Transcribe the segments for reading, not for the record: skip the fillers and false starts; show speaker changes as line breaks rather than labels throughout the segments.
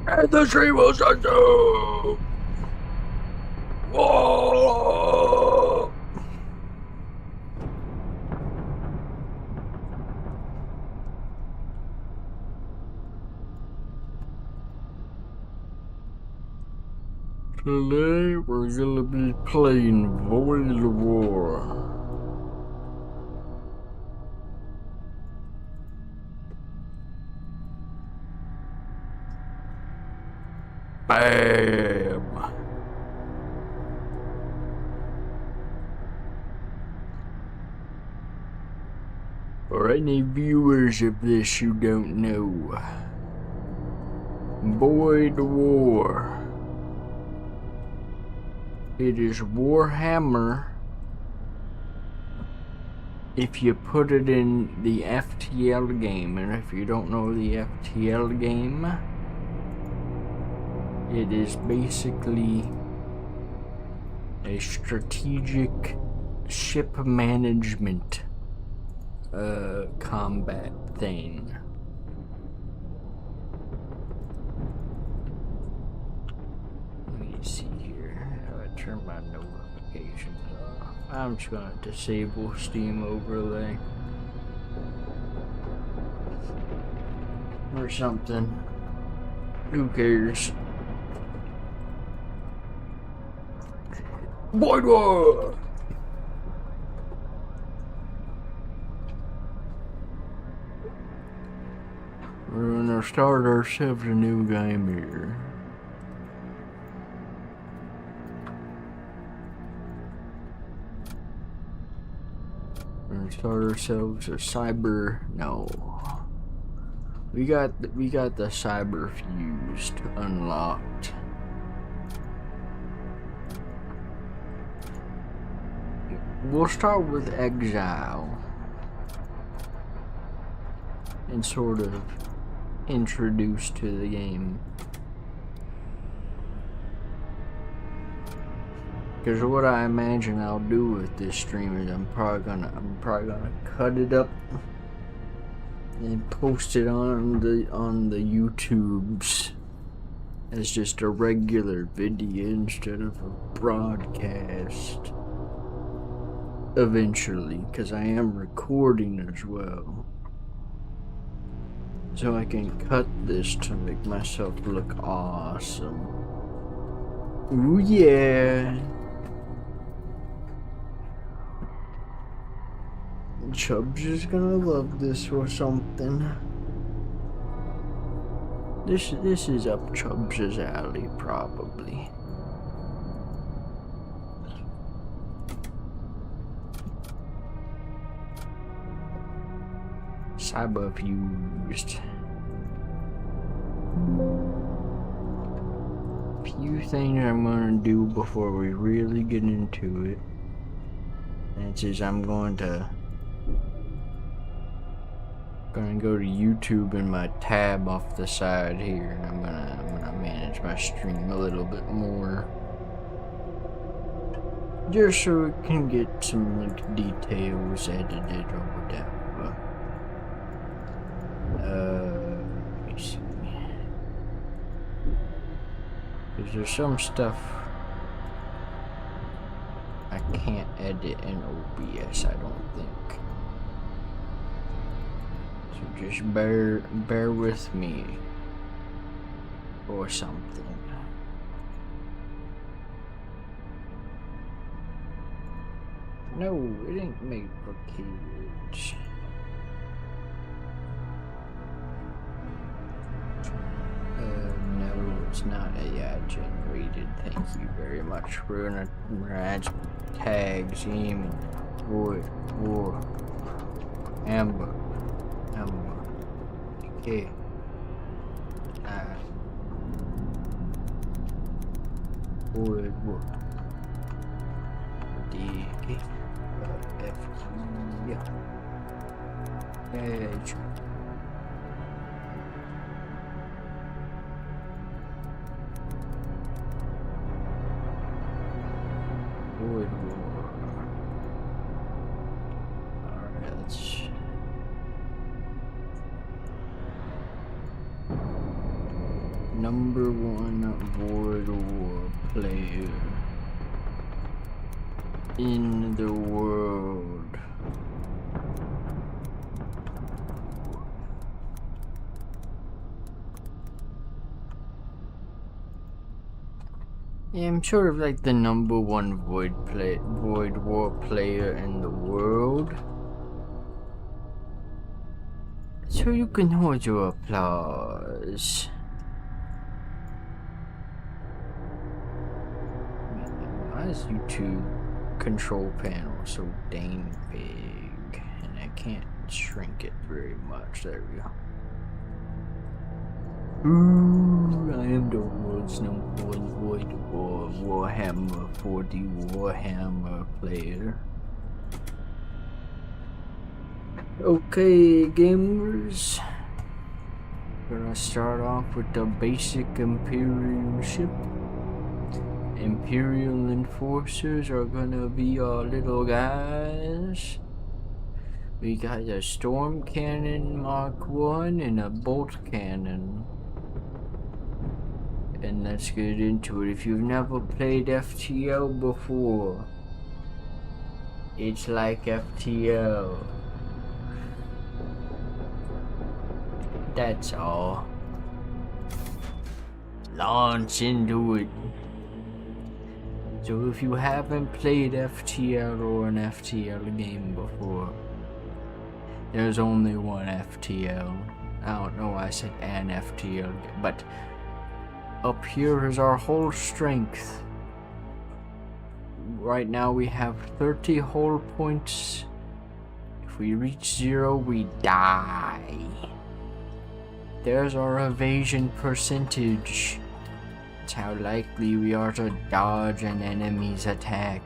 And the stream will start soon! Whoa! Today we're gonna be playing Void of War. Bam! For any viewers of this you don't know, Void of War. It is Warhammer if you put it in the FTL game, and if you don't know the FTL game, it is basically a strategic ship management combat thing. Let me see here. How I turn my notifications off. I'm just gonna disable Steam overlay or something. Who cares? Void War! We're gonna start ourselves a new game here. We're gonna start ourselves a cyber. No, we got the cyber fused unlocked. We'll start with exile and sort of introduced to the game, because what I imagine I'll do with this stream is I'm probably gonna cut it up and post it on the YouTubes as just a regular video instead of a broadcast eventually, because I am recording as well. So I can cut this to make myself look awesome. Ooh yeah! Chubbs is gonna love this or something. This is up Chubbs' alley, probably. Cyber fused. Few things I'm gonna do before we really get into it. That is, I'm gonna go to YouTube in my tab off the side here, and I'm gonna manage my stream a little bit more, just so it can get some like details edited or whatever. Let me see. Because there's some stuff I can't edit in OBS, I don't think. So just bear with me or something. No, it ain't made for kids. No, it's not AI generated. Thank you very much. We're gonna add tags, aiming, void, war, amber, okay. Void, war, DK, FQ, edge. Void war. Alright, let's. #1 Void War player in the world. Yeah, I'm sort of like the #1 Void War player in the world. So you can hold your applause. Why is YouTube control panel so dang big? And I can't shrink it very much. There we go. Ooh, I am the world's #1 Void War Warhammer 40 Warhammer player. Okay, gamers. Gonna start off with the basic Imperial ship. Imperial enforcers are gonna be our little guys. We got a storm cannon Mark 1 and a bolt cannon. And let's get into it. If you've never played FTL before, it's like FTL. That's all. Launch into it. So if you haven't played FTL or an FTL game before, there's only one FTL. I don't know why I said an FTL, but up here is our whole strength. Right now we have 30 hull points. If we reach 0, we die. There's our evasion percentage. It's how likely we are to dodge an enemy's attack.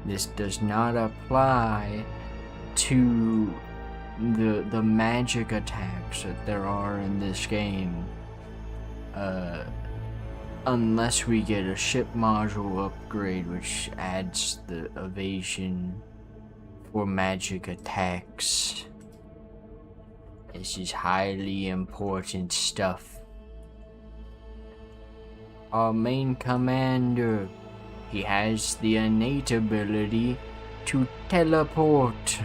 This does not apply to the magic attacks that there are in this game. Unless we get a ship module upgrade, which adds the evasion for magic attacks. This is highly important stuff. Our main commander, he has the innate ability to teleport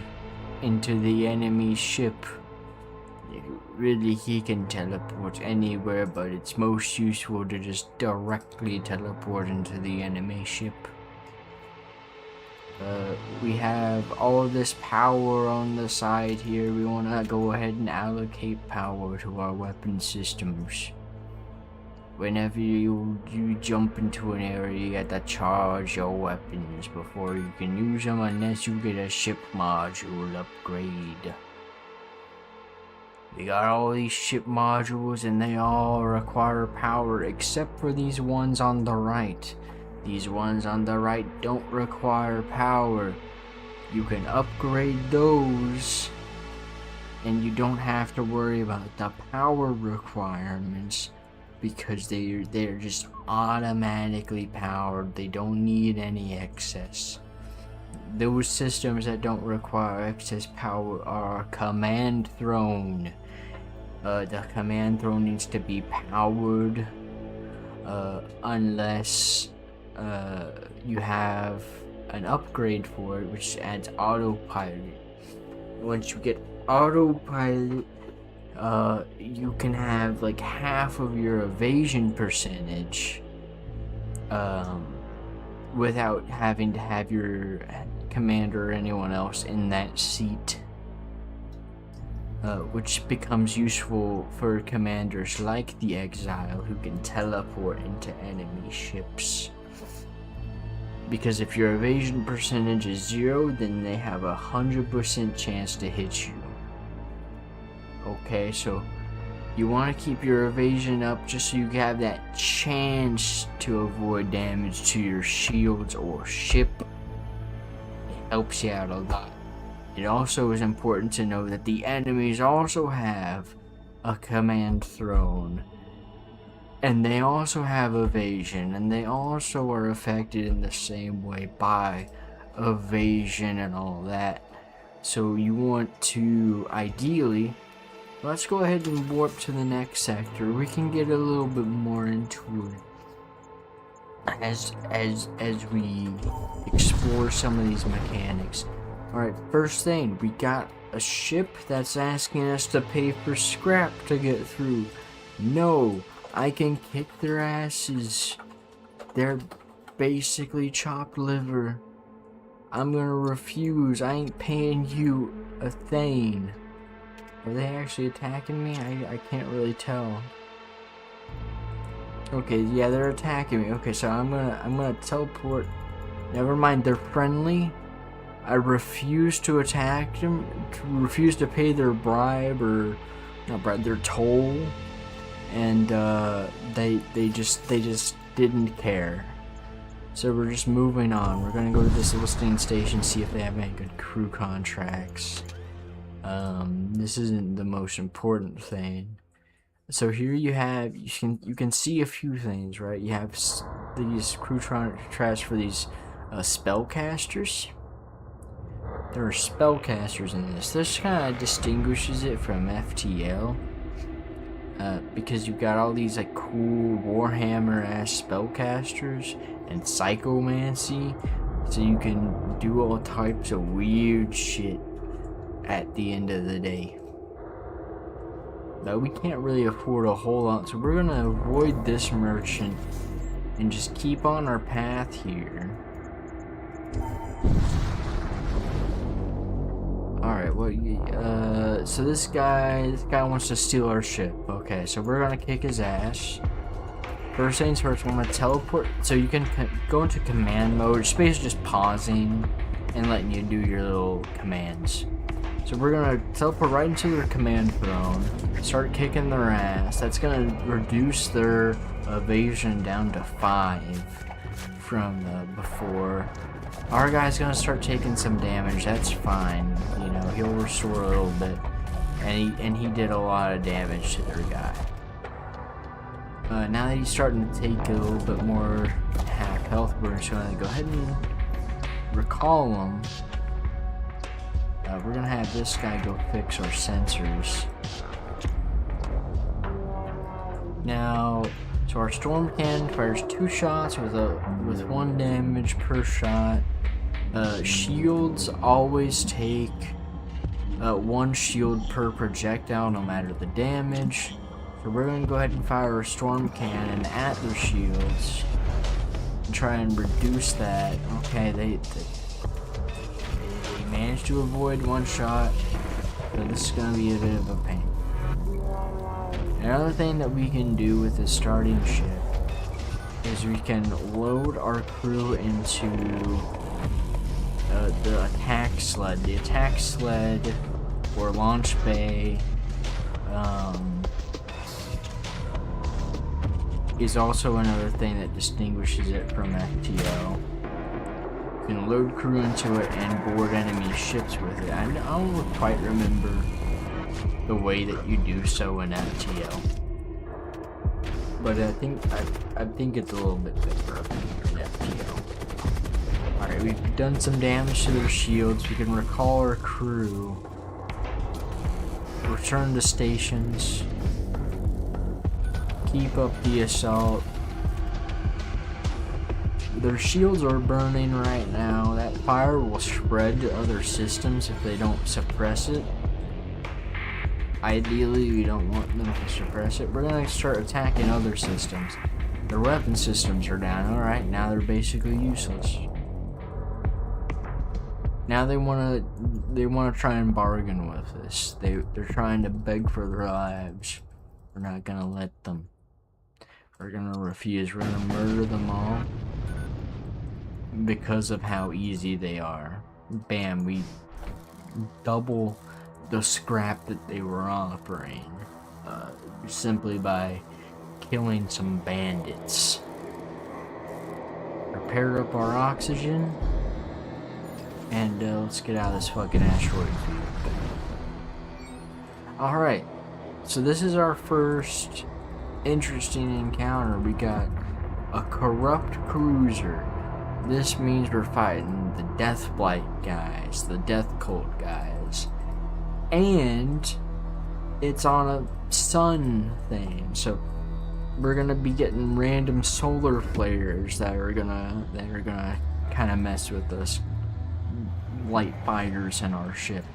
into the enemy ship. Really, he can teleport anywhere, but it's most useful to just directly teleport into the enemy ship. We have all this power on the side here. We want to go ahead and allocate power to our weapon systems. Whenever you jump into an area, you got to charge your weapons before you can use them, unless you get a ship module upgrade. We got all these ship modules and they all require power except for these ones on the right. These ones on the right don't require power. You can upgrade those and you don't have to worry about the power requirements because they're just automatically powered. They don't need any excess. Those systems that don't require excess power are command throne. The command throne needs to be powered unless you have an upgrade for it, which adds autopilot. Once you get autopilot, you can have like half of your evasion percentage without having to have your commander or anyone else in that seat, which becomes useful for commanders like the Exile who can teleport into enemy ships. Because if your evasion percentage is 0, then they have 100% chance to hit you. Okay, so you want to keep your evasion up just so you have that chance to avoid damage to your shields or ship. It helps you out a lot. It also is important to know that the enemies also have a command throne. And they also have evasion, and they also are affected in the same way by evasion and all that. So you want to ideally Let's go ahead and warp to the next sector. We can get a little bit more into it as we explore some of these mechanics. Alright, first thing, we got a ship that's asking us to pay for scrap to get through. No, I can kick their asses. They're basically chopped liver. I'm gonna refuse. I ain't paying you a thing. Are they actually attacking me? I can't really tell. Okay, yeah, they're attacking me. Okay, so I'm gonna teleport. Never mind, they're friendly. I refuse to attack them. Refuse to pay their bribe, or not bribe, their toll. And they just didn't care. So we're just moving on. We're gonna go to this listing station, see if they have any good crew contracts. This isn't the most important thing. So here you can see a few things, right? You have these crew contracts for these spellcasters. There are spellcasters in this. This kind of distinguishes it from FTL. Because you've got all these like cool Warhammer ass spellcasters and psychomancy, so you can do all types of weird shit at the end of the day. But we can't really afford a whole lot, so we're gonna avoid this merchant and just keep on our path here. Alright, well, so this guy wants to steal our ship. Okay, so we're gonna kick his ass. First things first, we're gonna teleport, so you can go into command mode. It's basically just pausing and letting you do your little commands. So we're gonna teleport right into their command throne, start kicking their ass. That's gonna reduce their evasion down to 5 from before. Our guy's gonna start taking some damage. That's fine. You know, he'll restore a little bit, and he did a lot of damage to their guy. Now that he's starting to take a little bit more half health, we're just gonna go ahead and recall him. We're gonna have this guy go fix our sensors. Now, so our storm cannon fires 2 shots with 1 damage per shot. Shields always take 1 shield per projectile, no matter the damage. So we're gonna go ahead and fire a storm cannon at their shields and try and reduce that. Okay, they managed to avoid 1 shot, so this is gonna be a bit of a pain. Another thing that we can do with this starting ship is we can load our crew into the attack sled. The attack sled or launch bay is also another thing that distinguishes it from FTL. You can load crew into it and board enemy ships with it. I don't quite remember the way that you do so in FTL, but I think it's a little bit different in FTL. Alright, we've done some damage to their shields. We can recall our crew, return to stations, keep up the assault. Their shields are burning right now. That fire will spread to other systems if they don't suppress it. Ideally, we don't want them to suppress it. We're gonna start attacking other systems. Their weapon systems are down. Alright, now they're basically useless. Now they wanna try and bargain with us. They're trying to beg for their lives. We're not gonna let them. We're gonna refuse. We're gonna murder them all because of how easy they are. Bam, we double the scrap that they were offering simply by killing some bandits. Repair up our oxygen, and let's get out of this fucking asteroid field. Alright, so this is our first interesting encounter. We got a corrupt cruiser. This means we're fighting the Deathblight guys, the Death Cult guys. And it's on a sun thing, so we're gonna be getting random solar flares that are gonna kind of mess with us light fighters in our ship.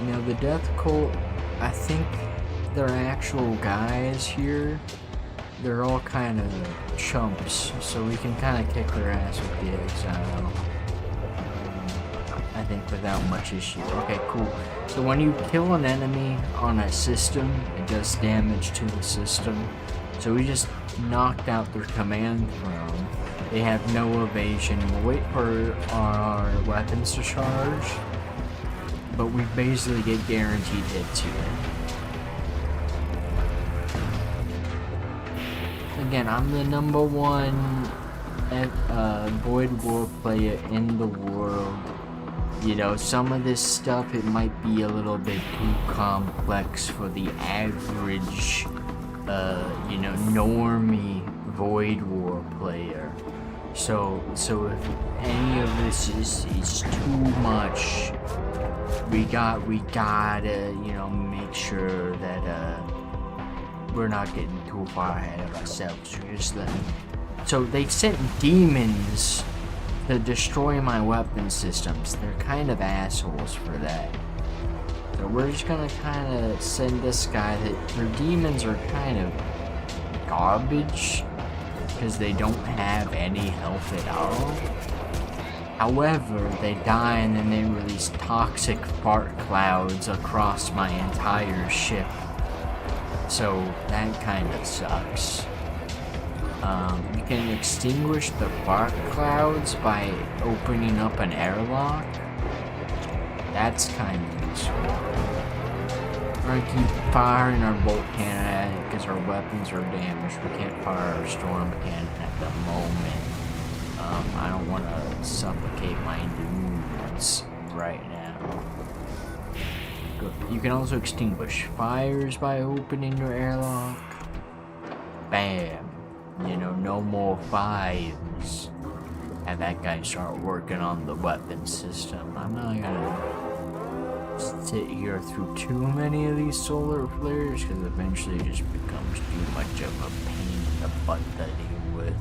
Now the Death Cult, I think they're actual guys here. They're all kind of chumps, so we can kind of kick their ass with the exile. I think without much issue. Okay, cool. So when you kill an enemy on a system, it does damage to the system. So we just knocked out their command throne. They have no evasion. We'll wait for our weapons to charge, but we basically get guaranteed hits here. Again, I'm the #1 Void War player in the world. You know, some of this stuff, it might be a little bit too complex for the average, you know, normie Void War player. So if any of this is too much, we gotta, you know, make sure that, we're not getting too far ahead of ourselves. So they sent demons to destroy my weapon systems. They're kind of assholes for that. So we're just gonna kind of send this guy that their demons are kind of garbage because they don't have any health at all. However, they die and then they release toxic fart clouds across my entire ship. So that kind of sucks. You can extinguish the fart clouds by opening up an airlock. That's kind of useful. We're gonna keep firing our bolt cannon at it because our weapons are damaged. We can't fire our storm cannon at the moment. I don't want to suffocate my dudes right now. Good. You can also extinguish fires by opening your airlock. Bam. You know, no more fires. Have that guy start working on the weapon system. I'm not gonna sit here through too many of these solar flares because eventually it just becomes too much of a pain in the butt to deal with.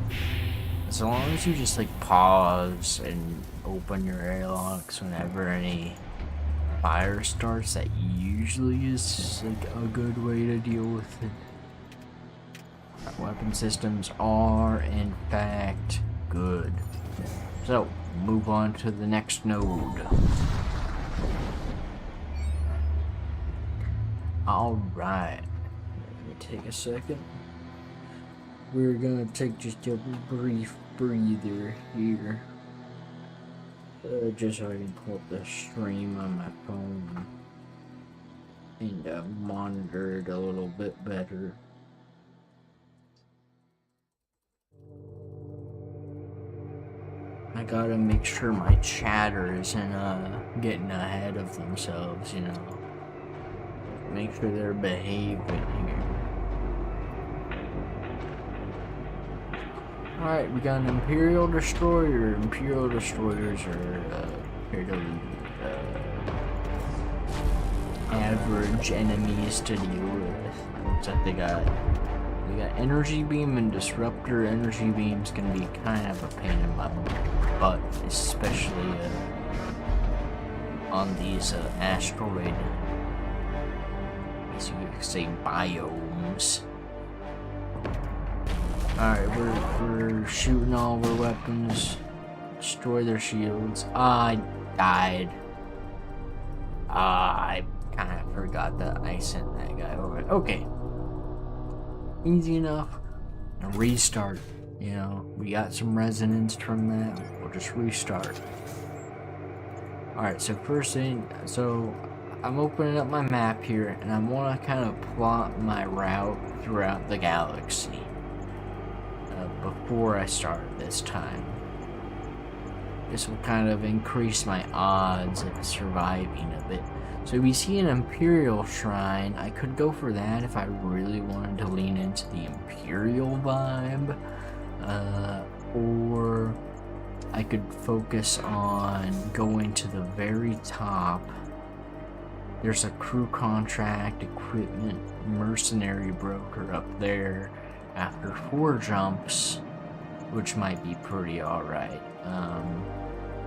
As long as you just like pause and open your airlocks whenever any fire starts, that usually is like a good way to deal with it. Our weapon systems are in fact good. So move on to the next node. Alright, let me take a second. We're gonna take just a brief breather here. Just so I can pull up the stream on my phone and monitor it a little bit better. I gotta make sure my chatter isn't getting ahead of themselves, you know. Make sure they're behaving here. Alright, we got an Imperial Destroyer. Imperial Destroyers are fairly average enemies to deal with. Looks like they got Energy Beam and Disruptor. Energy Beam's gonna be kind of a pain in my butt, especially on these asteroid, as you could say, biomes. Alright, we're shooting all of our weapons. Destroy their shields. I died. I kind of forgot that I sent that guy over. Okay. Easy enough. And restart. You know, we got some resonance from that. We'll just restart. Alright, so first thing, so I'm opening up my map here, and I want to kind of plot my route throughout the galaxy before I start this time. This will kind of increase my odds of surviving a bit. So we see an Imperial Shrine. I could go for that if I really wanted to lean into the Imperial vibe. Or I could focus on going to the very top There's a crew contract, equipment, mercenary broker up there after 4 jumps, which might be pretty alright.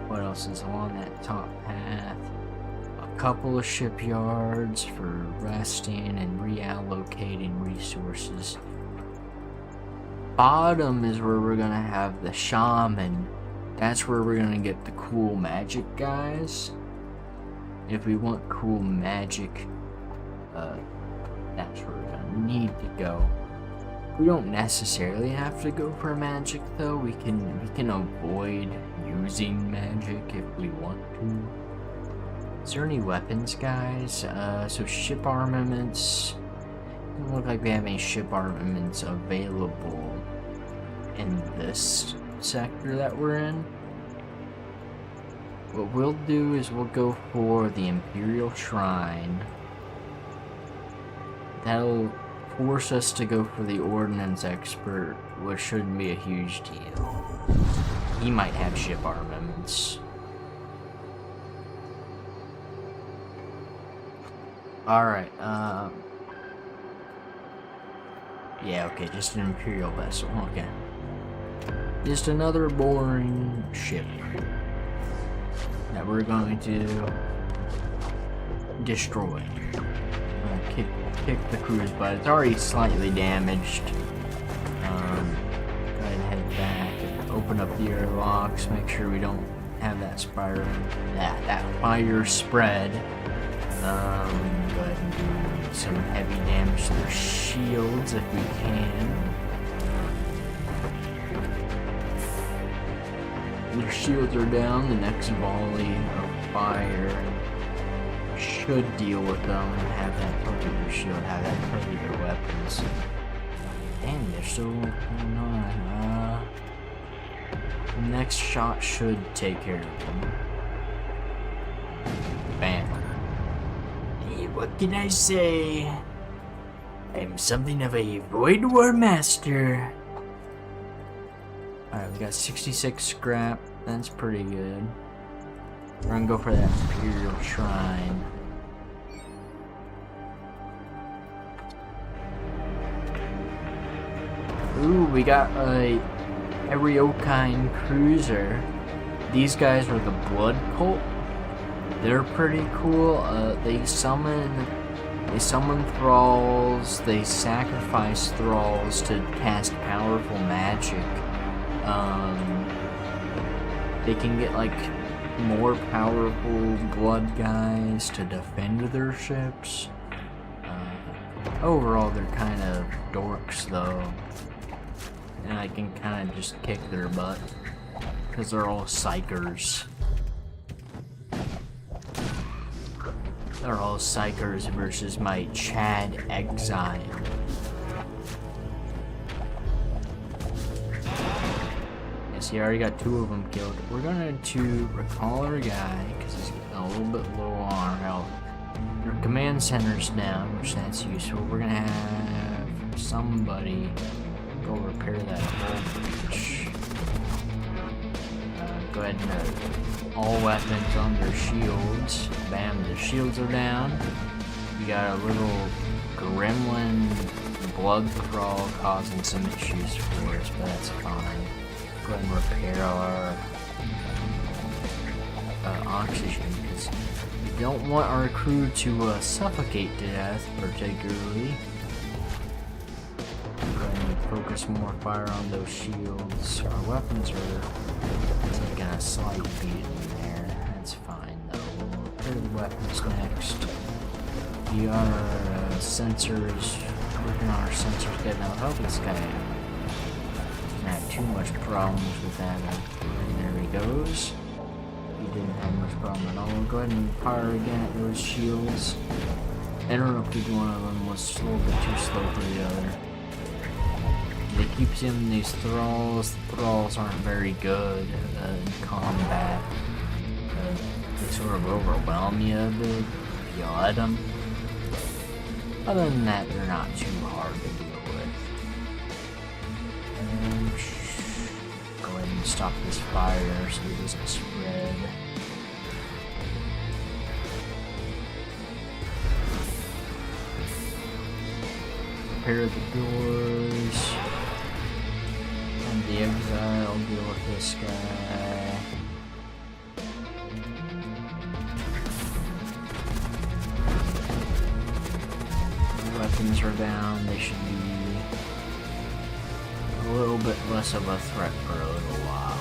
What else is along that top path? A couple of shipyards for resting and reallocating resources. Bottom is where we're gonna have the shaman. That's where we're gonna get the cool magic guys. If we want cool magic, that's where we're gonna need to go. We don't necessarily have to go for magic though. We can avoid using magic if we want to. Is there any weapons, guys? So ship armaments. Doesn't look like we have any ship armaments available in this sector that we're in. What we'll do is we'll go for the Imperial Shrine. That'll force us to go for the Ordnance Expert, which shouldn't be a huge deal. He might have ship armaments. Alright, yeah, okay, just an Imperial vessel, okay. Just another boring ship that we're going to destroy. Kick the cruise, but it's already slightly damaged. Go ahead and head back and open up the airlocks, make sure we don't have that fire spread. Go ahead and do some heavy damage to their shields if we can. Their shields are down. The next volley of fire should deal with them and have that part of their shield, have that part of their weapons. Dang, they're still going on. The next shot should take care of them. Bam. Hey, what can I say? I'm something of a Void War master. Alright, we got 66 scrap. That's pretty good. We're gonna go for that Imperial Shrine. Ooh, we got a Ariokine cruiser. These guys are the Blood Cult. They're pretty cool. They summon thralls. They sacrifice thralls to cast powerful magic. They can get like more powerful blood guys to defend their ships. Overall, they're kind of dorks though, and I can kind of just kick their butt because they're all psychers. They're all psychers versus my Chad Exile. He already got 2 of them killed. We're going to recall our guy because he's a little bit low on our health. Our command center's down, which that's useful. We're going to have somebody go repair that whole breach. Go ahead and all weapons on their shields. Bam, the shields are down. We got a little gremlin blood crawl causing some issues for us, but that's fine. Go ahead and repair our oxygen because we don't want our crew to suffocate to death, particularly. Go ahead and focus more fire on those shields. Our weapons are taking a slight beating there. That's fine though. We'll repair the weapons next. We are sensors, working on our sensors, getting out. Help this guy out. Not too much problems with that. And there he goes. He didn't have much problem at all. We'll go ahead and fire again at those shields. Interrupted one of them, was a little bit too slow for the other. They keep seeing these thralls. The thralls aren't very good in combat. They sort of overwhelm you a bit if you let them. Other than that, they're not too hard to deal with. Go ahead and stop this fire so it doesn't spread. repair the doors. And the exile, deal with this guy. The weapons are down, they should be a little bit less of a threat for a little while.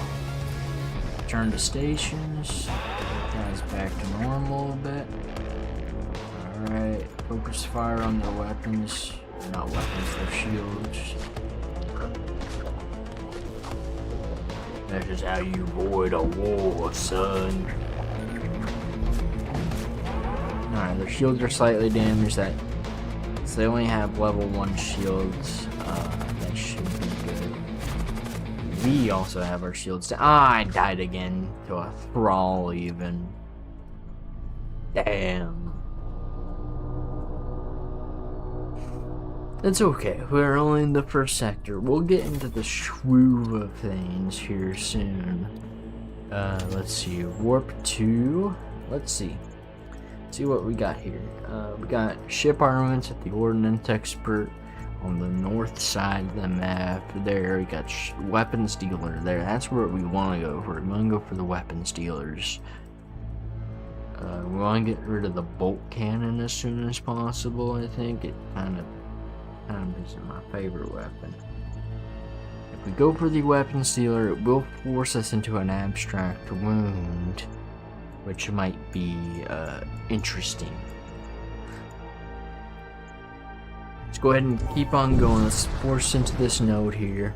Turn to stations. Guys back to normal a bit. Alright, focus fire on their weapons. Not weapons, their shields. That is how you avoid a war, son. Alright, their shields are slightly damaged. So they only have level 1 shields. That should be good. We also have our shields down. I died again to a thrall even. Damn. It's okay, we're only in the first sector. We'll get into the swoove of things here soon. Let's see, warp 2. Let's see what we got here. We got ship armaments at the ordnance expert on the north side of the map. There, we got weapons dealer there. That's where we want to go for. We want to go for the weapons dealers. We want to get rid of the bolt cannon as soon as possible. I think it kind of isn't my favorite weapon. If we go for the weapons dealer, it will force us into an abstract wound, which might be interesting. Let's go ahead and keep on going. Let's force into this node here.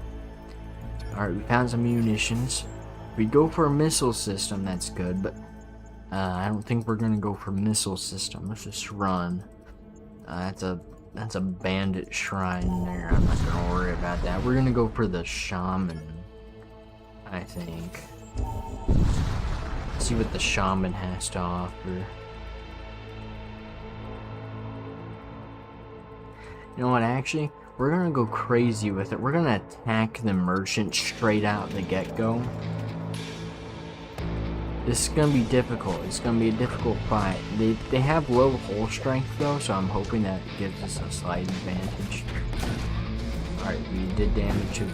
Alright, we found some munitions. If we go for a missile system, that's good, but I don't think we're gonna go for missile system. Let's just run. That's a bandit shrine there. I'm not gonna worry about that. We're gonna go for the shaman, I think. See what the shaman has to offer. You know what, actually, we're gonna go crazy with it. We're gonna attack the merchant straight out the get-go. This is gonna be difficult. It's gonna be a difficult fight. They have low hull strength though, so I'm hoping that gives us a slight advantage. Alright, we did damage to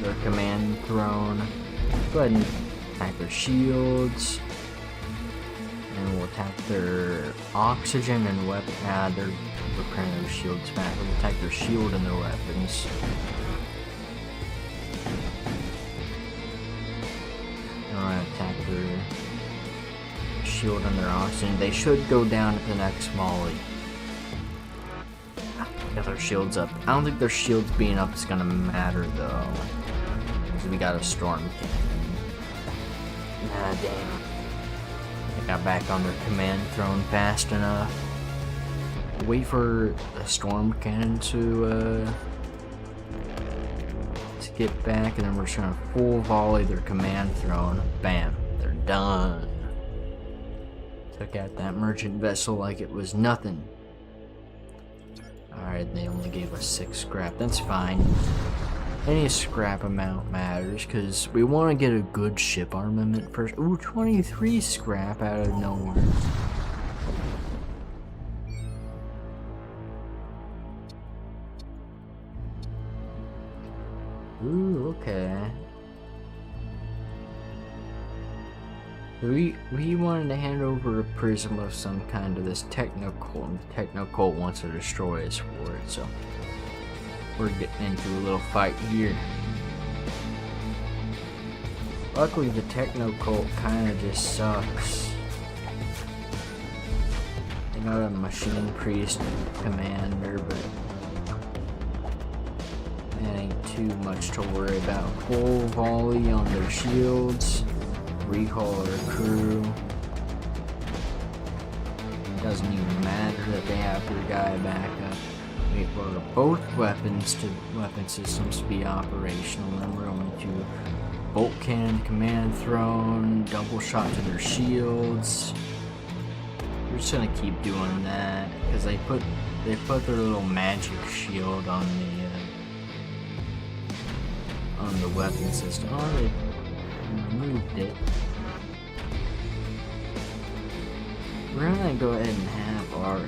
their command throne. Go ahead and attack their shields. And we'll attack their oxygen and weapon. They're repairing their shields back. We'll attack their shield and their weapons. Alright, attack their shield and their oxygen. They should go down at the next volley. Got their shields up. I don't think their shields being up is gonna matter though. Because we got a storm cannon. Ah, damn. They got back on their command throne fast enough. Wait for the storm cannon to get back, and then we're just gonna full volley their command throne. Bam, they're done. Took out that merchant vessel like it was nothing. Alright, they only gave us 6 scrap. That's fine. Any scrap amount matters, because we want to get a good ship armament first. Ooh, 23 scrap out of nowhere. Ooh, okay. We wanted to hand over a prism of some kind to this technocolt, and the technocolt wants to destroy us for it, so we're getting into a little fight here. Luckily, the technocolt kind of just sucks. They got a machine priest commander, but that ain't too much to worry about. Full volley on their shields. Recall their crew. It doesn't even matter that they have their guy back up. Wait for both weapon systems to be operational. Then we're going to bolt cannon, command throne, double shot to their shields. We're just gonna keep doing that because they put their little magic shield on the weapon system. Oh, they removed it. We're gonna go ahead and have our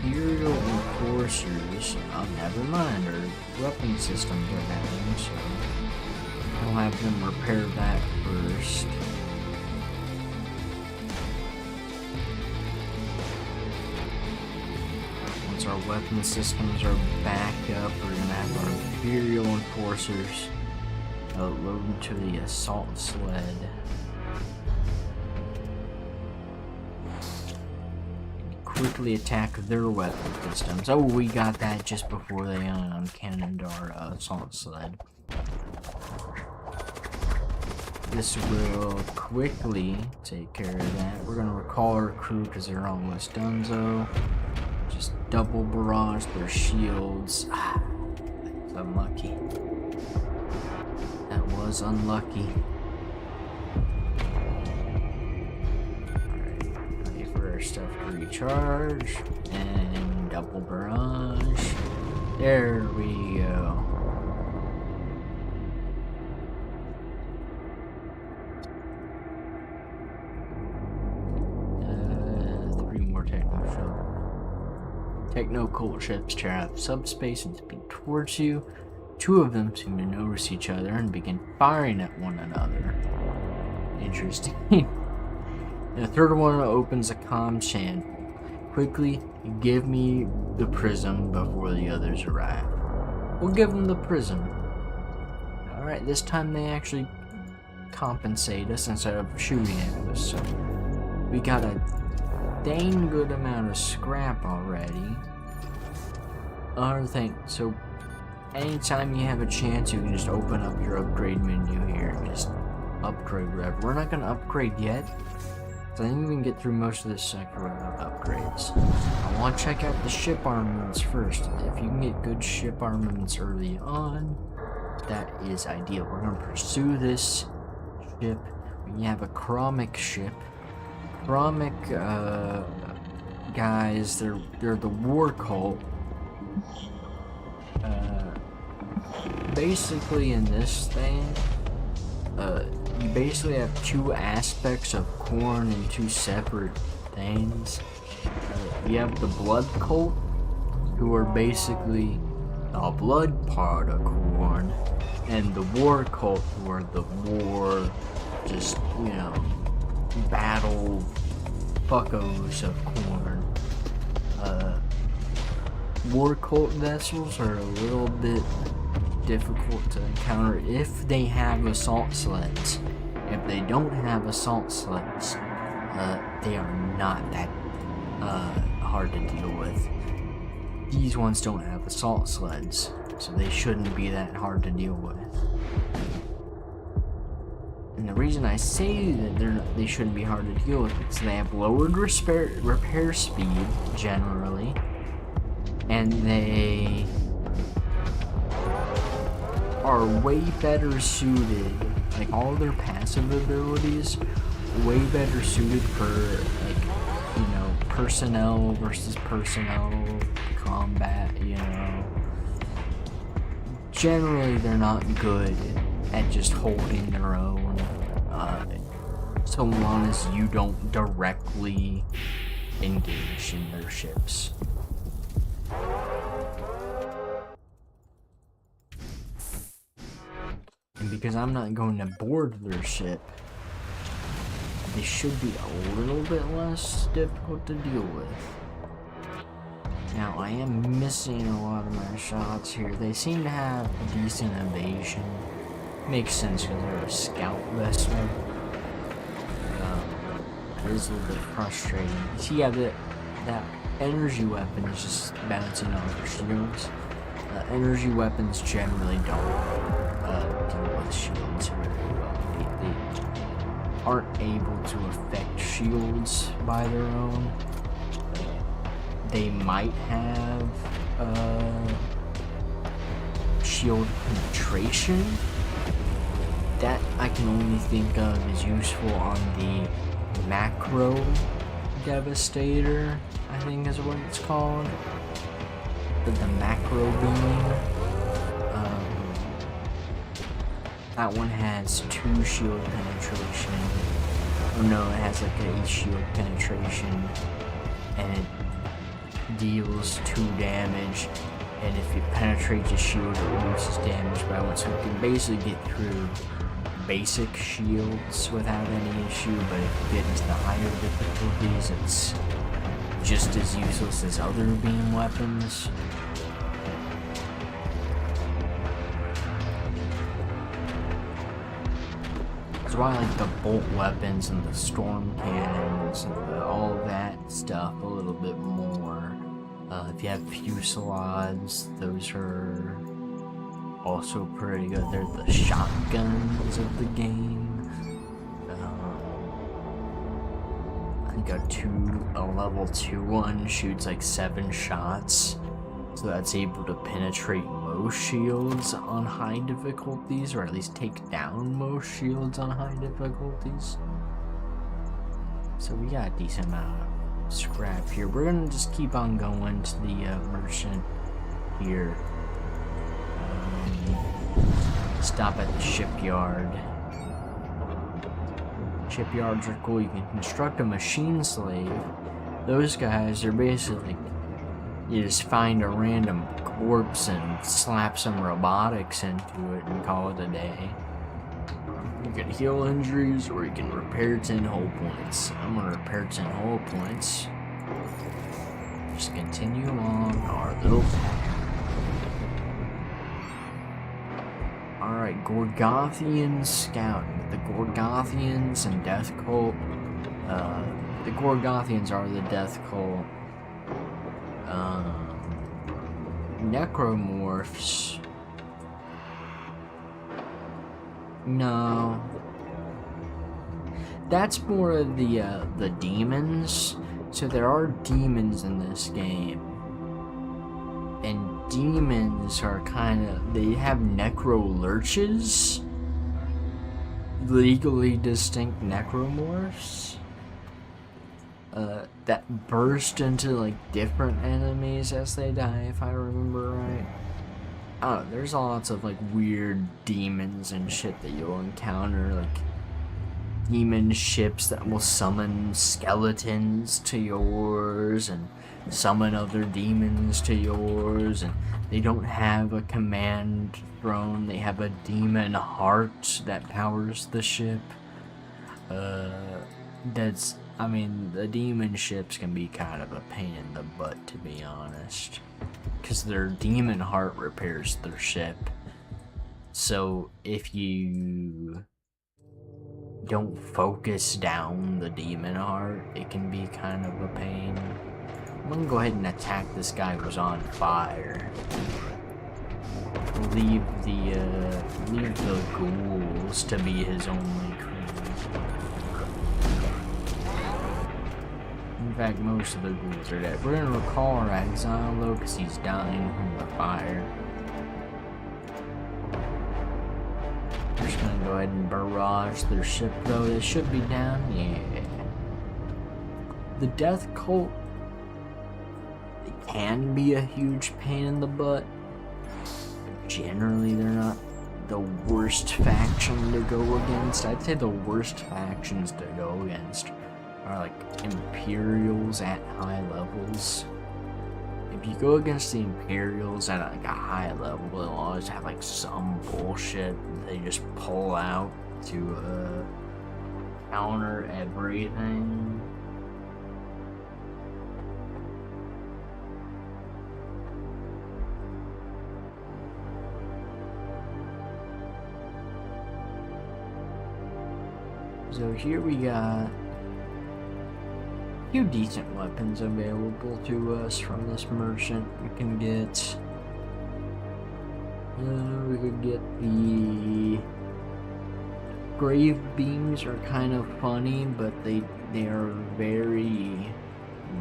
Imperial Enforcers. Oh, never mind. Our weapon systems are down, so I'll have them repair that first. Once our weapon systems are back up, we're gonna have our Imperial Enforcers load into the assault sled. Quickly attack their weapon systems. Oh, we got that just before they cannoned our assault sled. This will quickly take care of that. We're gonna recall our crew because they're almost donezo. Just double barrage their shields. Ah, that's unlucky. That was unlucky. Stuff to recharge and double barrage. There we go. Three more techno-cult ships tear up subspace and speed towards you. Two of them seem to notice each other and begin firing at one another. Interesting. The third one opens a comm channel. Quickly, give me the prism before the others arrive. We'll give them the prism. Alright, this time they actually compensate us instead of shooting at us. So we got a dang good amount of scrap already. Another thing, so anytime you have a chance, you can just open up your upgrade menu here and just upgrade whatever. We're not going to upgrade yet. I think we can get through most of this sector without upgrades. I want to check out the ship armaments first. If you can get good ship armaments early on, that is ideal. We're going to pursue this ship. We have a chromic ship. Chromic guys, they're the war cult. Basically in this thing, you basically have two aspects of Khorne and two separate things. You have the blood cult, who are basically the blood part of Khorne, and the war cult, who are the war, just, you know, battle fuckos of Khorne. War cult vessels are a little bit difficult to encounter if they have assault sleds. If they don't have assault sleds, they are not that hard to deal with. These ones don't have assault sleds, so they shouldn't be that hard to deal with. And the reason I say that they shouldn't be hard to deal with is because they have lowered repair speed generally, and they are way better suited, like all their passive abilities, way better suited for, like, you know, personnel versus personnel combat, you know. Generally, they're not good at just holding their own, so long as you don't directly engage in their ships. And because I'm not going to board their ship, they should be a little bit less difficult to deal with. Now, I am missing a lot of my shots here. They seem to have a decent evasion. Makes sense because they're a scout vessel. It is a little bit frustrating. See, yeah, that energy weapon is just bouncing off your shields. Energy weapons generally don't deal with shields really well. They aren't able to affect shields by their own. They might have shield penetration. That I can only think of is useful on the macro devastator, I think is what it's called. The macro beam. That one has 2 shield penetration. Oh no, it has like a shield penetration, and deals 2 damage, and if you penetrate the shield, it reduces damage by 1. So you can basically get through basic shields without any issue, but if you get into the higher difficulties, it's just as useless as other beam weapons. That's why I like the bolt weapons and the storm cannons and all that stuff a little bit more. If you have fusillades, those are also pretty good. They're the shotguns of the game. I think a level 2 one shoots like 7 shots, so that's able to penetrate most shields on high difficulties, or at least take down most shields on high difficulties. So we got a decent amount of scrap here. We're gonna just keep on going to the merchant here. Stop at the shipyard. Shipyards are cool. You can construct a machine slave. Those guys are basically, you just find a random corpse and slap some robotics into it and call it a day. You can heal injuries, or you can repair 10 hull points. I'm gonna repair 10 hull points. Just continue on our little path. Alright, Gorgothian Scout. The Gorgothians and Death Cult. The Gorgothians are the Death Cult. Necromorphs. No. That's more of the demons. So there are demons in this game. And demons are they have necro-lurches, legally distinct necromorphs, that burst into like different enemies as they die, if I remember right. I don't know, there's lots of like weird demons and shit that you'll encounter, like demon ships that will summon skeletons to yours and summon other demons to yours, and they don't have a command throne, they have a demon heart that powers the ship. The demon ships can be kind of a pain in the butt, to be honest, because their demon heart repairs their ship. So if you don't focus down the demon heart, it can be kind of a pain. I'm gonna go ahead and attack this guy who's on fire. Leave the ghouls to be his only crew. In fact, most of the ghouls are dead. We're gonna recall our exile though, because he's dying from the fire. We're just gonna go ahead and barrage their ship though. They should be down. Yeah. The Death Cult can be a huge pain in the butt. Generally, they're not the worst faction to go against. I'd say the worst factions to go against are like Imperials at high levels. If you go against the Imperials at like a high level, they'll always have like some bullshit they just pull out to counter everything. So here we got a few decent weapons available to us from this merchant. We can get, we could get the grave beams. Are kind of funny, but they are very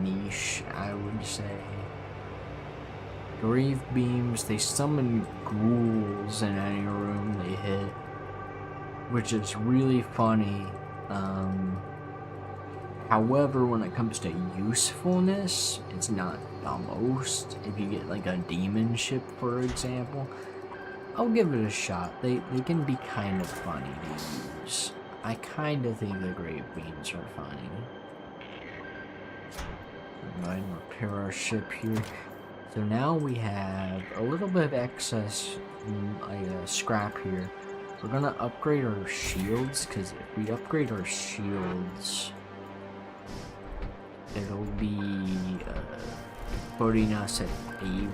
niche, I would say. Grave beams, they summon ghouls in any room they hit, which is really funny. However, when it comes to usefulness, it's not the most. If you get like a demon ship, for example, I'll give it a shot. They can be kind of funny to use. I kind of think the grave beams are funny. Go ahead and repair our ship here. So now we have a little bit of excess scrap here. We're gonna upgrade our shields, because if we upgrade our shields, it'll be putting us at a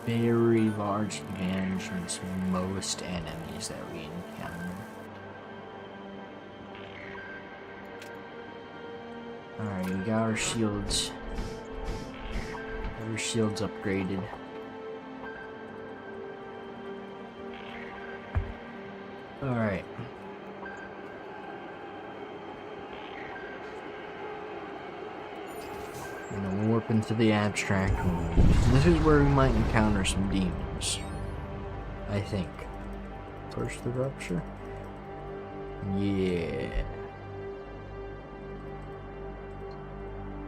very large advantage against most enemies that we encounter. Alright, we got our shields. Our shields upgraded. Alright. I'm gonna warp into the abstract room. This is where we might encounter some demons. I think. First the rupture? Yeah.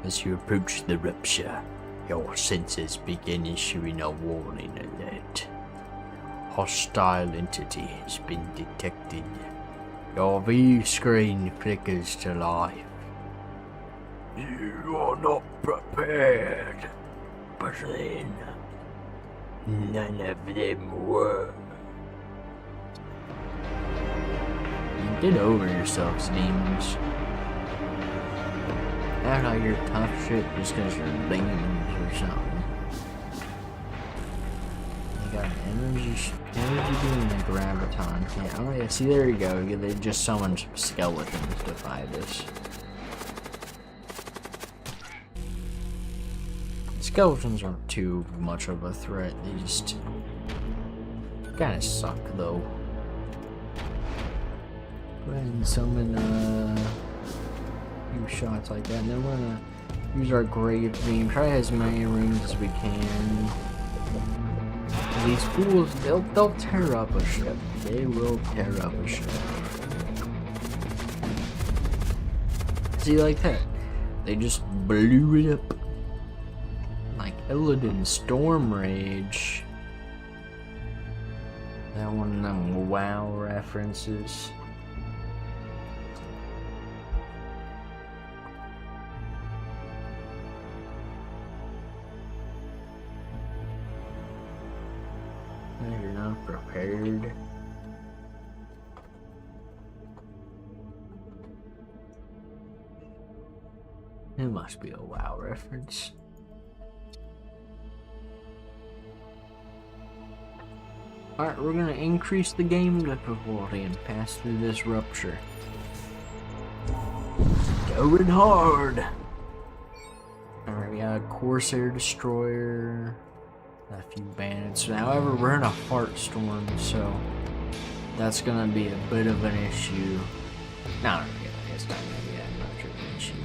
As you approach the rupture, your senses begin issuing a warning alert. Hostile entity has been detected. Your view screen flickers to life. You are not prepared, but then none of them were. You get over yourselves, demons. Act like you're tough shit just because you're demons or something. You got an energy beam and a graviton. Yeah, oh yeah, see, there you go. They just summoned skeletons to fight us. Skeletons aren't too much of a threat. They just kind of suck, though. Go ahead and summon a few shots like that, and then we're gonna use our grave beam. Try as many rings as we can. These fools, they'll tear up a ship. They will tear up a ship. See, like that, they just blew it up. Like Illidan Storm Rage. That one of them WoW references. You're not prepared. It must be a WoW reference. Alright, we're gonna increase the game difficulty and pass through this rupture. Going hard! Alright, we got a Corsair Destroyer, a few bandits. However, we're in a heart storm, so that's gonna be a bit of an issue. Not really, it's not gonna be that much of an issue.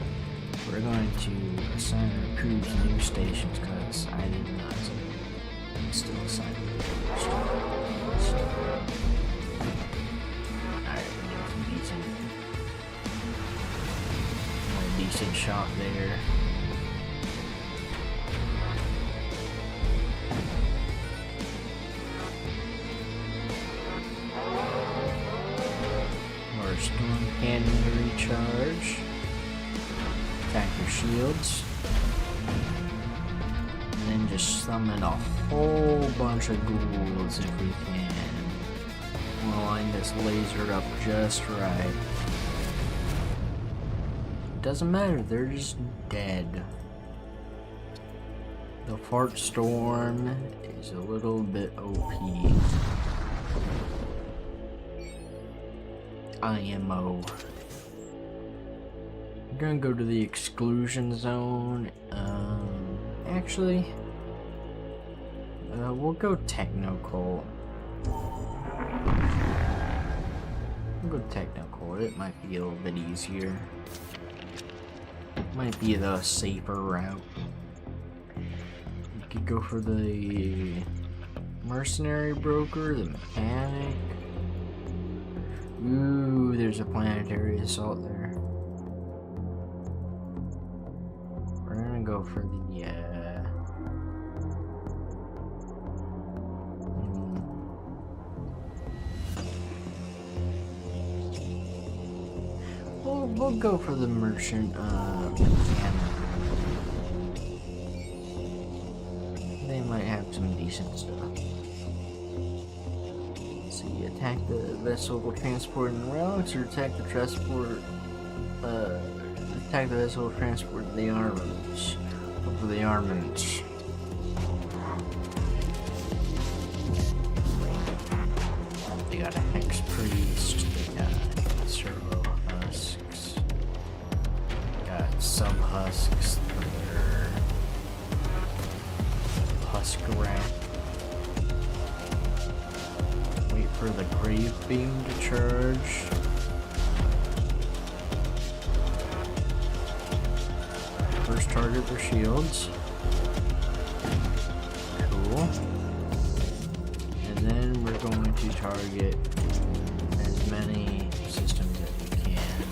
We're going to assign our crews new stations, because I did not still assign the stations. Alright, decent shot there. More storm cannon to recharge. Attack your shields. And then just summon a whole bunch of ghouls if we can. We'll line this laser up just right. Doesn't matter, they're just dead. The fart storm is a little bit OP. IMO. We're gonna go to the exclusion zone. Actually, we'll go technical. We'll go technical. It might be a little bit easier. Might be the safer route. You could go for the mercenary broker, the mechanic. Ooh, there's a planetary assault there. We're gonna go for the we'll go for the merchant mechanic. decent stuff. So you attack the vessel transporting relics, or attack the vessel transporting the armaments. Over the armaments. They got a hex priest. They got servo husks. They got sub husks. Husk rack. Wait for the grave beam to charge. First target their shields. Cool. And then we're going to target as many systems as we can.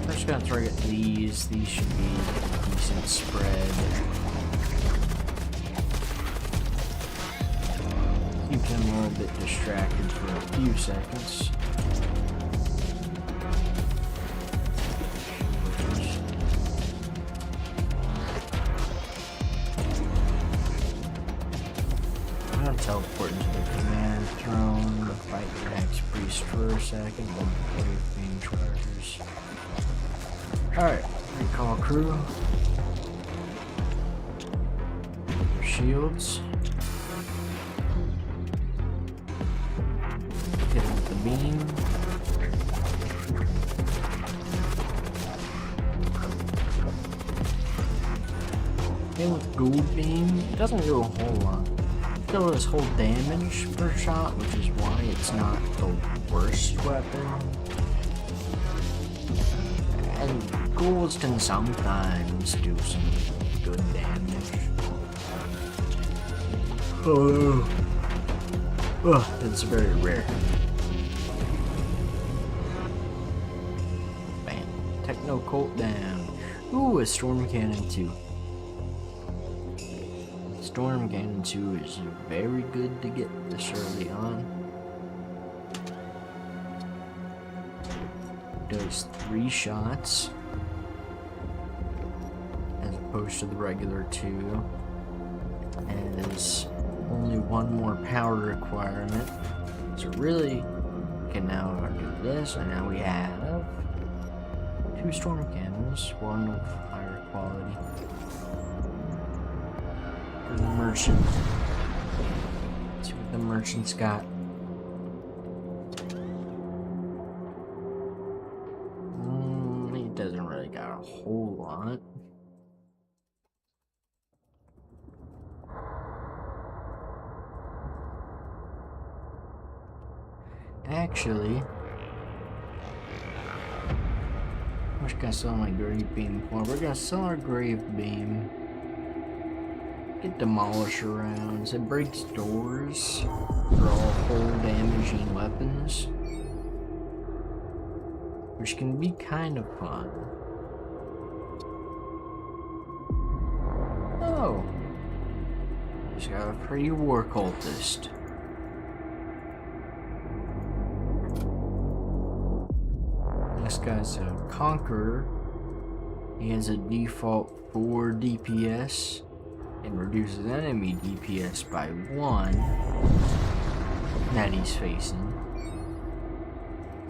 First gonna target these. These should be a decent spread. Keep them a little bit distracted for a few seconds. I'm gonna teleport into the command throne to fight the next priest for a second while the wave beam chargers. Alright, recall crew. Shields. Hit him with the beam. Hit with gold beam. It doesn't do a whole lot. It does whole damage per shot, which is why it's not the worst weapon. And ghouls can sometimes do some good damage. Oh, it's very rare. Bam. Techno Colt down. Ooh, a Storm Cannon 2. Storm Cannon 2 is very good to get this early on. Does 3 shots as opposed to the regular 2. Has only 1 more power requirement. So really, we can now do this, and now we have 2 Storm Cannons, 1 of higher quality. For the merchant. Let's see what the merchant's got. He doesn't really got a whole lot. Actually, we're just gonna sell my grave beam for. We're gonna sell our grave beam. Get demolisher rounds. It breaks doors for all hull damaging weapons, which can be kind of fun. Oh, just got a pretty war cultist. This guy's a Conqueror. He has a default 4 DPS and reduces enemy DPS by 1 that he's facing.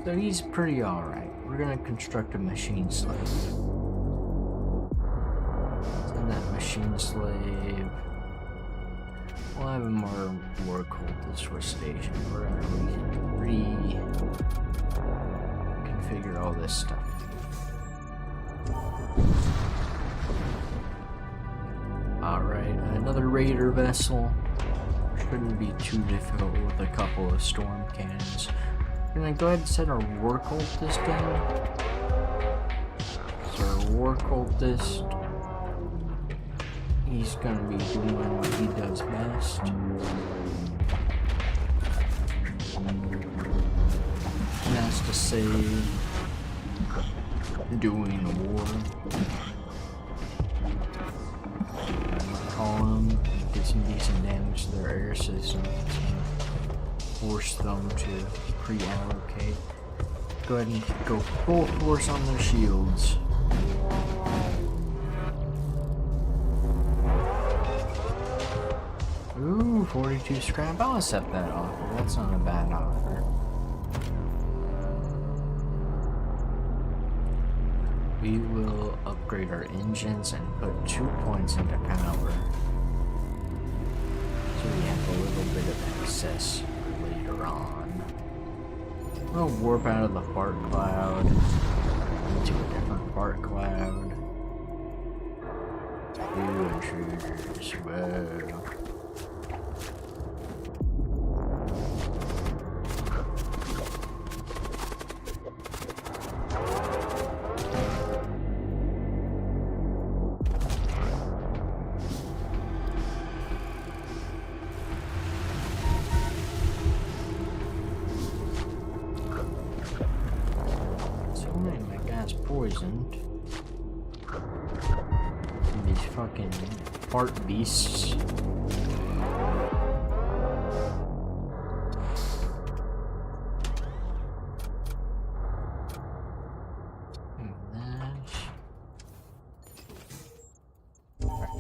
So he's pretty alright. We're gonna construct a machine slave. Send that machine slave. We'll have him more war cultist for station. We're gonna configure all this stuff. Alright, another raider vessel. Shouldn't be too difficult with a couple of storm cannons. We're gonna go ahead and set our war cultist down. So our war cultist, he's gonna be doing what he does best. And that's to say, doing war. Call them, get some decent damage to their air systems, force them to pre-allocate. Go ahead and go full force on their shields. Ooh. 42 scrap. I'll accept that offer. That's not a bad offer. We will upgrade our engines and put 2 points into power. So we have a little bit of excess later on. We'll warp out of the fart cloud into a different fart cloud. New intruders, whoa. Poisoned. These fucking fart beasts.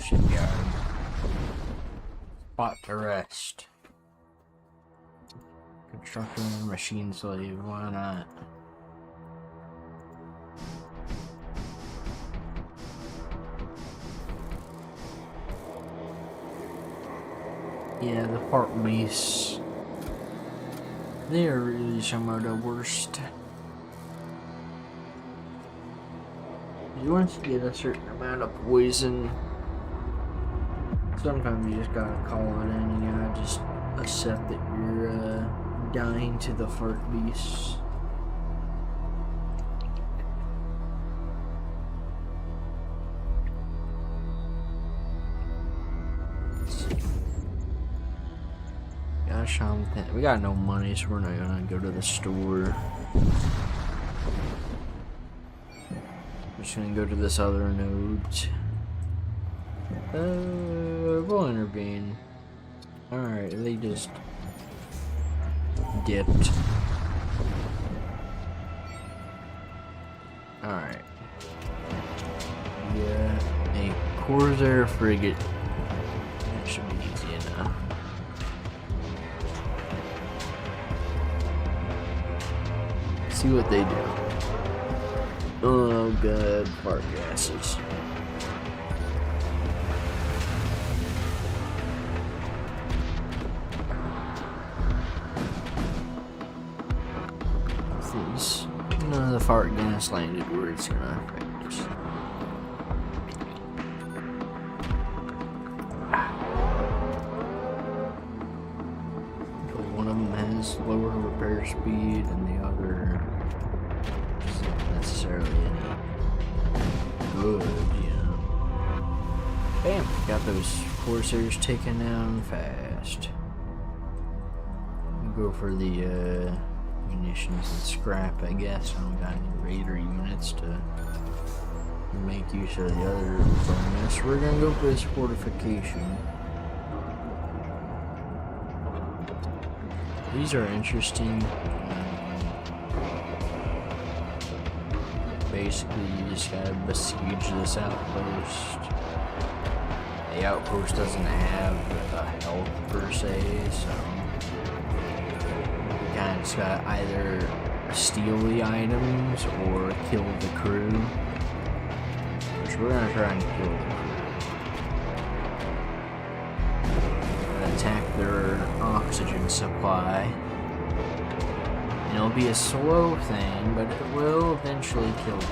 Shipyard. Spot to rest. Constructing machine slave, why not? Yeah, the fart beasts. They are really some of the worst. Once you get a certain amount of poison, sometimes you just gotta call it in. You gotta just accept that you're dying to the fart beasts. We got no money, so we're not gonna go to the store. We're just gonna go to this other node. We'll intervene. Alright, they just dipped. Alright. Yeah, a Corsair frigate. That should be easy enough. See what they do. Oh god, fart gases. These, none of the fart gas landed where it's gonna affect us. One of them has lower repair speed and the other isn't necessarily any good, you know. Bam! Got those Corsairs taken down fast. We'll go for the munitions and scrap, I guess. I don't got any raider units to make use of the other bonus. We're gonna go for this fortification. These are interesting. Basically, you just gotta besiege this outpost. The outpost doesn't have a health per se, so you kinda just gotta either steal the items or kill the crew. Which we're gonna try and kill the crew. Attack their oxygen supply. And it'll be a slow thing, but it will eventually kill them.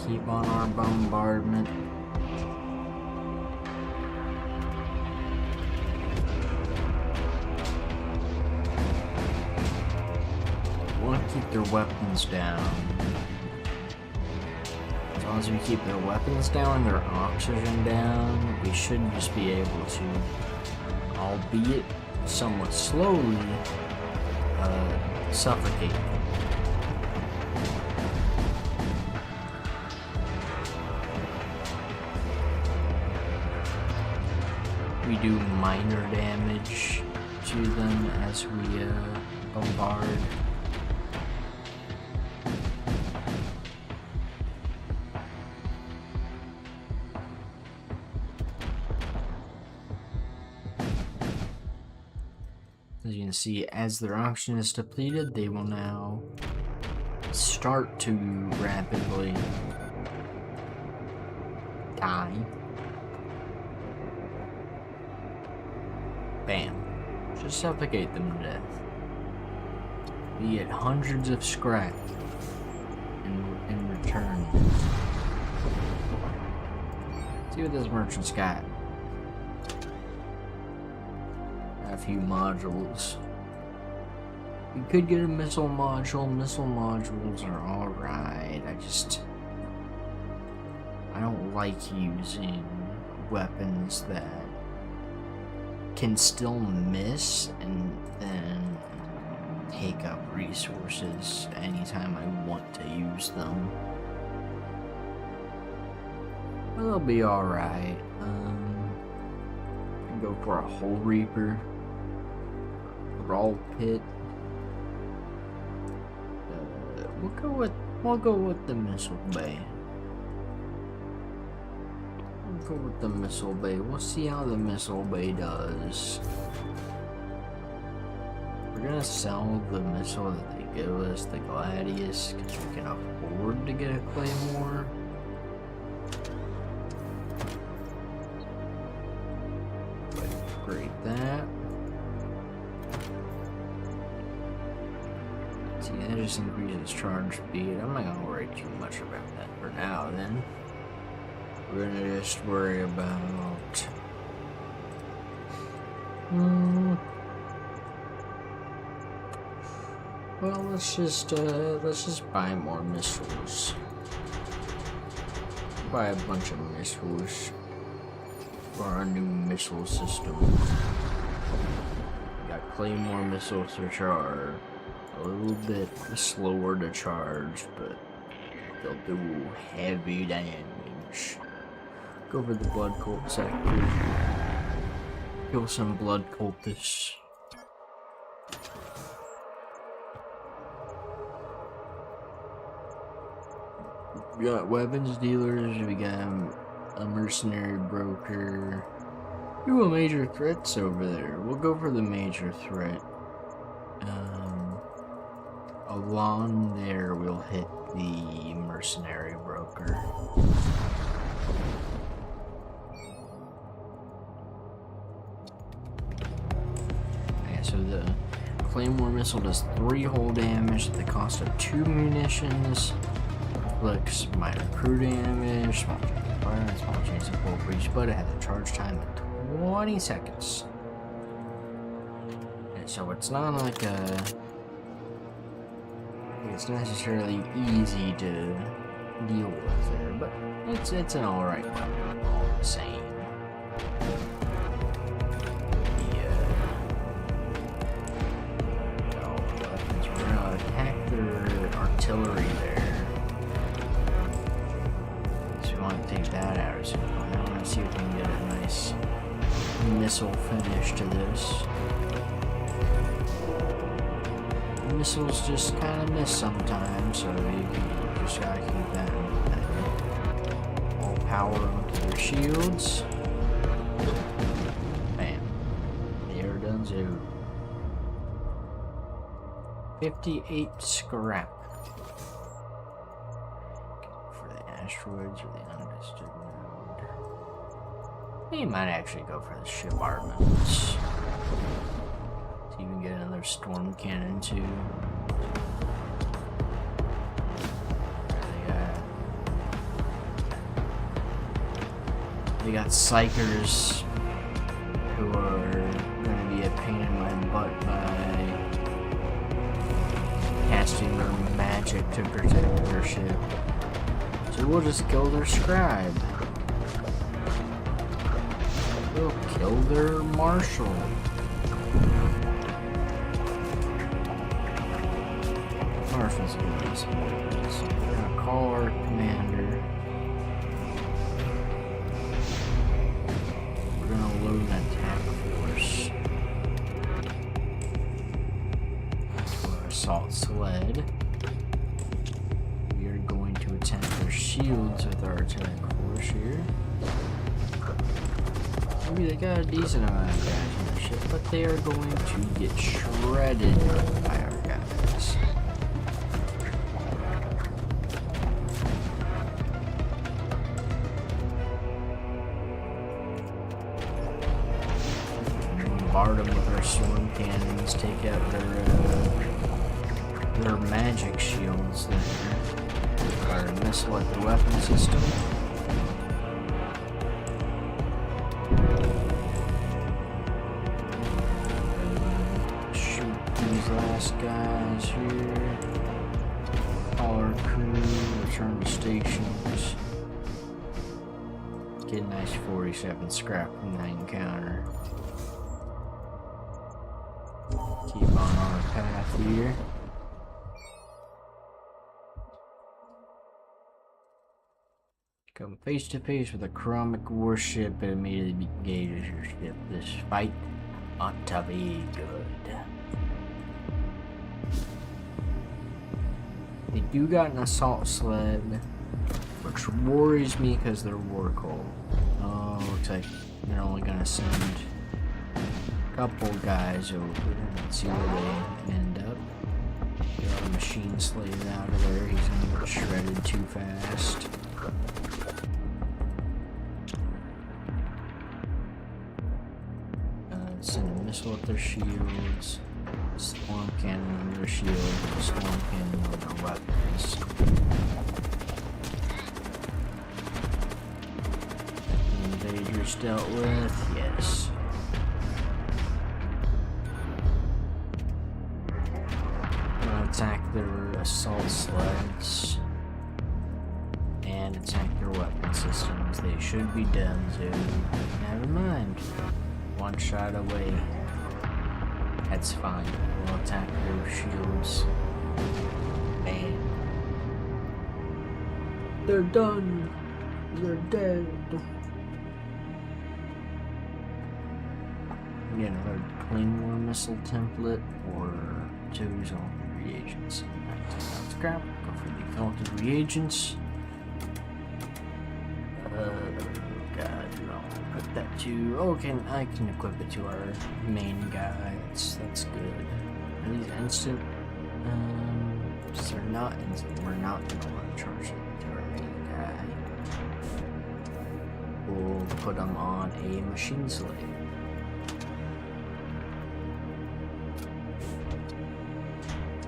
Keep on our bombardment. Keep their weapons down. As long as we keep their weapons down, their oxygen down, we should just be able to, albeit somewhat slowly, suffocate them. We do minor damage to them as we bombard. As you can see, as their oxygen is depleted, they will now start to rapidly die. Bam. Just suffocate them to death. We get hundreds of scrap in return. See what this merchant's got. A few modules. We could get a missile module. Missile modules are alright. I don't like using weapons that can still miss and then take up resources anytime I want to use them. But they'll be alright. Go for a Hole Reaper. Raw Pit. We'll go with the Missile Bay. We'll go with the Missile Bay. We'll see how the Missile Bay does. We're gonna sell the missile that they give us, the Gladius, because we can afford to get a Claymore. Upgrade that. See, that just increases charge speed. I'm not gonna worry too much about that for now then. We're gonna just worry about well, let's just buy more missiles. Buy a bunch of missiles for our new missile system. We got Claymore missiles to charge. A little bit slower to charge, but they'll do heavy damage. Go over the blood cult sector. Kill some blood cultists. We got weapons dealers, we got a mercenary broker. Ooh, major threats over there. We'll go for the major threat. Along there, we'll hit the mercenary broker. Okay, so the Claymore missile does 3 hull damage at the cost of 2 munitions. Inflicts minor crew damage, small chance of fire, small chance of full breach, but it has a charge time of 20 seconds. And so it's not like it's not necessarily easy to deal with there, but it's an alright weapon all the same. Weapons, we're gonna attack their artillery there. So we want to take that out. So I want to see if we can get a nice missile finish to this. Missiles just kind of miss sometimes, so you just gotta keep that all power onto their shields. Bam. There done so. 58 scrap. For the asteroids or the unvisited node. You might actually go for the ship armaments. You can get another storm cannon too. They got psychers who are going to be a pain in my butt by casting their magic to protect their ship. So we'll just kill their scribe. We'll kill their marshal. Marshal's gonna be some weapons. We're gonna call our commander. We're gonna load an attack force. assault sled. We are going to attack their shields with our attack force here. Maybe they got a decent amount of guys on their ship, but they are going to get shredded by our guys. Bombard them with our storm cannons, take out their magic shields there. Our missile weapon system. Last guys here. All our crew return to stations. Get a nice 47 scrap from that encounter. Keep on our path here. Come face to face with a chromic warship and immediately engages your ship. This fight ought to be good. They do got an assault sled, which worries me because they're war cold. Oh, looks like they're only gonna send a couple guys over and see where they end up. Get our machine slave out of there. He's gonna get shredded too fast. Send a missile at their shields. Storm cannon on their shield, storm cannon on their weapons. Invaders dealt with, yes. Gonna attack their assault sleds and attack their weapon systems. They should be done, so never mind. One shot away. That's fine. We'll attack their shields. Man. They're done. They're dead. Get another Claymore missile template or choose all the reagents. Scrap. Go for the exalted reagents. God, no. Put that to. Oh, I can equip it to our main guy. That's good. Are these instant? They're not instant. We're not gonna want to charge it to our main guy. We'll put them on a machine slave.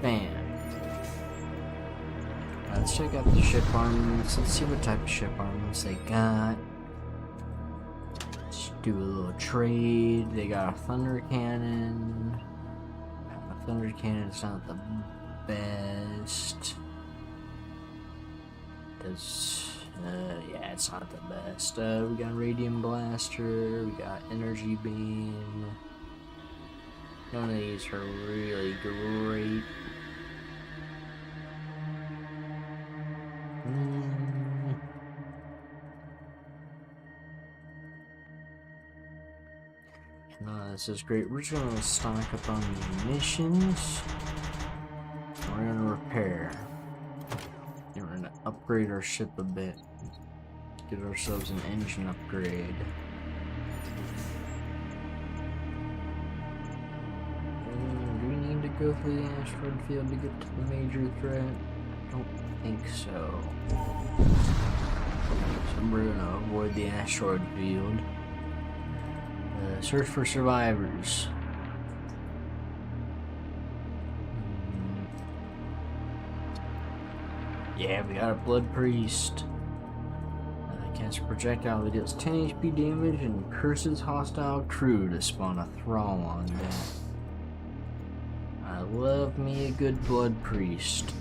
Bam. Let's check out the ship armaments. Let's see what type of ship armaments they got. Let's do a little trade. They got a thunder cannon. A thunder cannon is not the best. Yeah, it's not the best. We got radium blaster. We got energy beam. None of these are really great. This is great. We're just gonna stock up on munitions. We're gonna repair. And we're gonna upgrade our ship a bit. Get ourselves an engine upgrade. Do we need to go through the asteroid field to get to the major threat? I don't think so. So we're gonna avoid the asteroid field. Search for survivors. Yeah, we got a blood priest. Casts a projectile that deals 10 HP damage and curses hostile crew to spawn a thrall on them. I love me a good blood priest.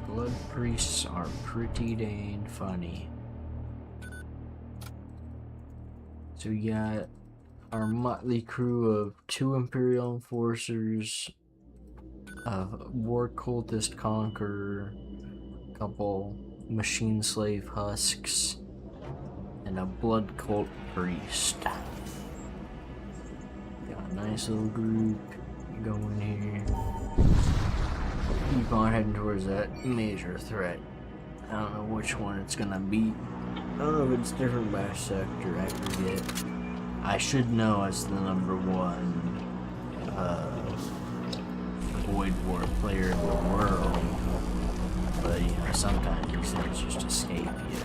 Blood priests are pretty dang funny. So we got our motley crew of 2 Imperial Enforcers, a War Cultist Conqueror, a couple Machine Slave Husks, and a Blood Cult Priest. Got a nice little group. going here. Keep on heading towards that major threat. I don't know which one it's gonna be. I don't know if it's different by sector aggregate. I should know as the #1 Void War player in the world. But you know, sometimes these things just escape you.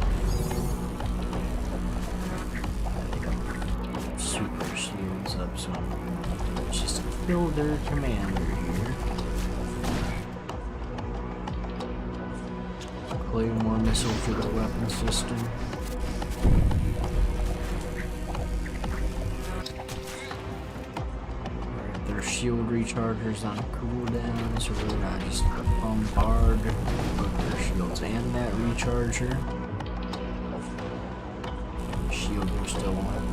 Super shields up, so let's just kill their commander here. Claymore missile to the weapon system. Alright, their shield rechargers on cooldown, so we're gonna just bombard both their shields and that recharger. The shields are still on.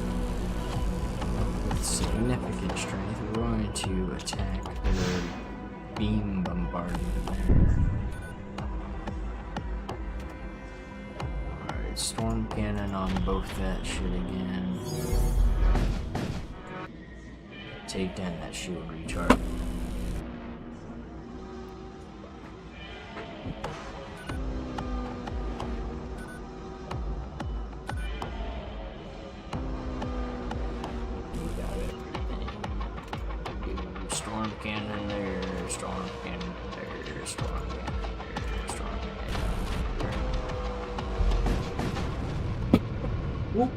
With significant strength, we're going to attack their beam bombardment there. Alright, storm cannon on both that shit again. Take down that shield recharge. Storm cannon there, storm cannon there, storm cannon there, storm cannon there. Whoop!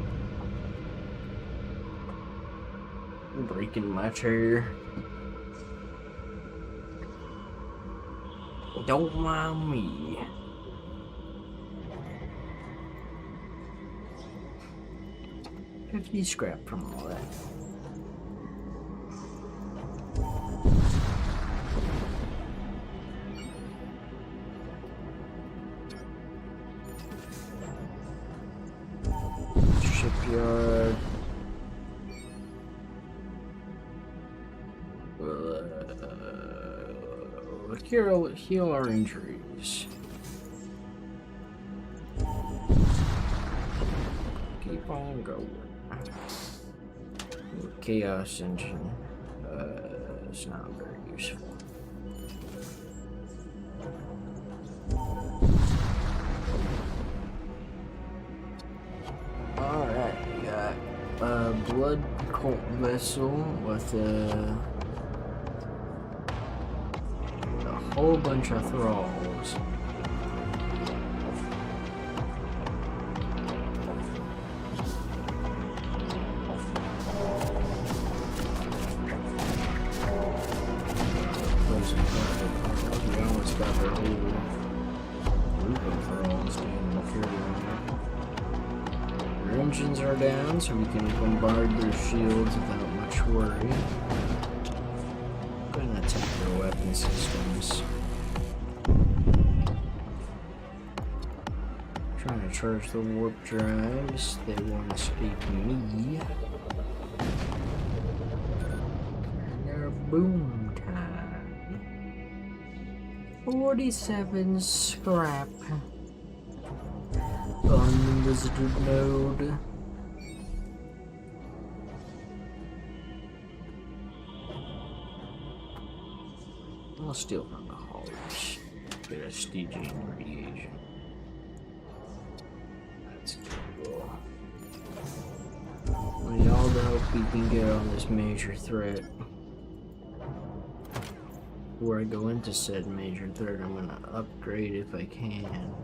I'm breaking my chair. Don't mind me. $50 scrap from all that. Shipyard. Heal our injuries. Keep on going. Chaos engine. It's not very useful. Alright, we got a blood cult vessel with a whole bunch of thralls. We almost got their whole group of thralls standing here. Their engines are down, so we can bombard their shields without much worry. I'm gonna attack their weapon systems. Trying to charge the warp drives. They won't escape me. Now boom time. 47 scrap on the visited node. I'll steal from the haulers. Get a Stygian radiation. That's cool. We need all the help we can get on this major threat. Before I go into said major threat, I'm gonna upgrade if I can.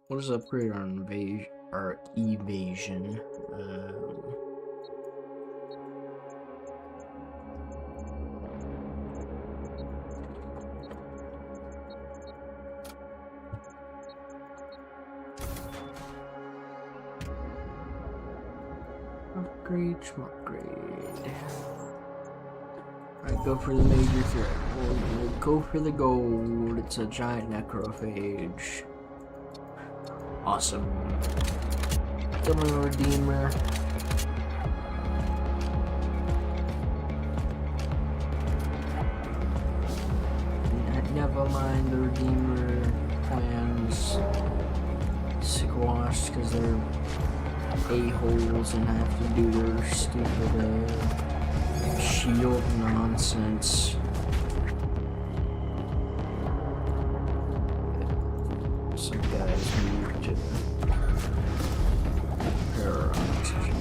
What is upgrade on evasion? Upgrade. Alright, go for the major threat. We'll go for the gold. It's a giant necrophage. Awesome. Come on, Redeemer. mind the Redeemer plans squashed because they're a-holes and have to do their stupid shield nonsense. Some guys moved to repair oxygen.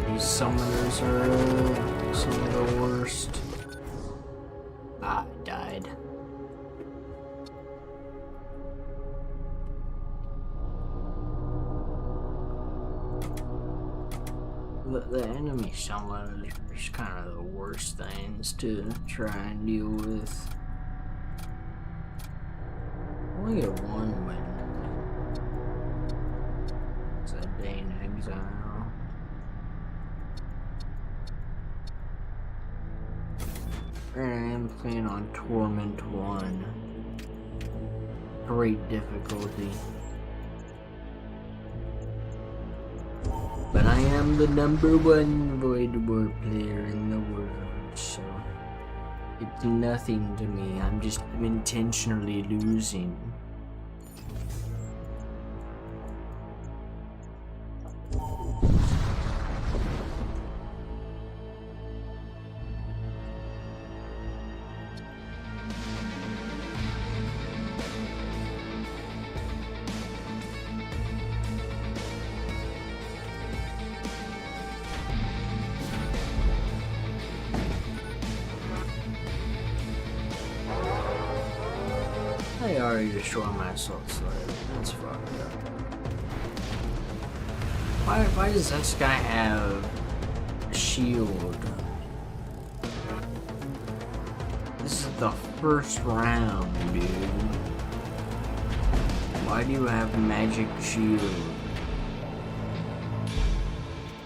These summoners are some of the worst. Ah, I died. The enemy summoners are kind of the worst things to try and deal with. Only get one win. It's a day in exile. And I'm playing on Torment 1. Great difficulty. But I am the #1 Void War player in the world, so it's nothing to me. I'm intentionally losing. I already destroyed my assault slave. That's fucked up. Why does this guy have a shield? This is the first round, dude. Why do you have magic shield?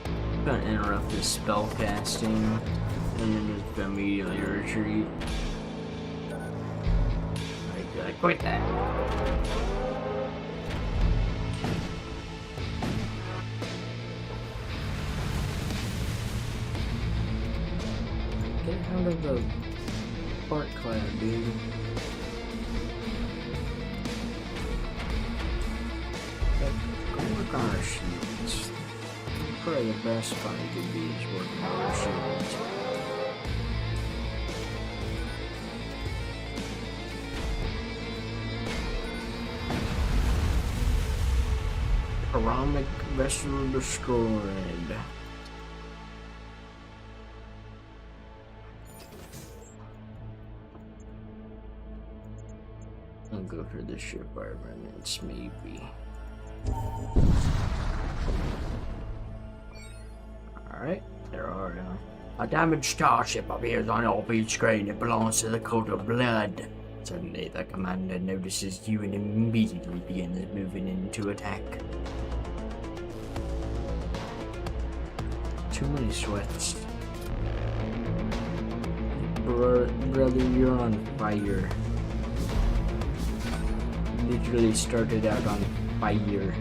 I'm gonna interrupt this spell casting and then just immediately retreat. I quit that. Get out of the fart cloud, dude. Go work on our shields. Probably the best fight could be is working on our shields. ceramic vessel destroyed. I'll go for the ship armaments, maybe. Alright, there are a damaged starship appears on your feed screen. It belongs to the Cult of Blood. Suddenly, the commander notices you and immediately begins moving into attack. Too many sweats. Brother, you're on fire. Literally started out on fire.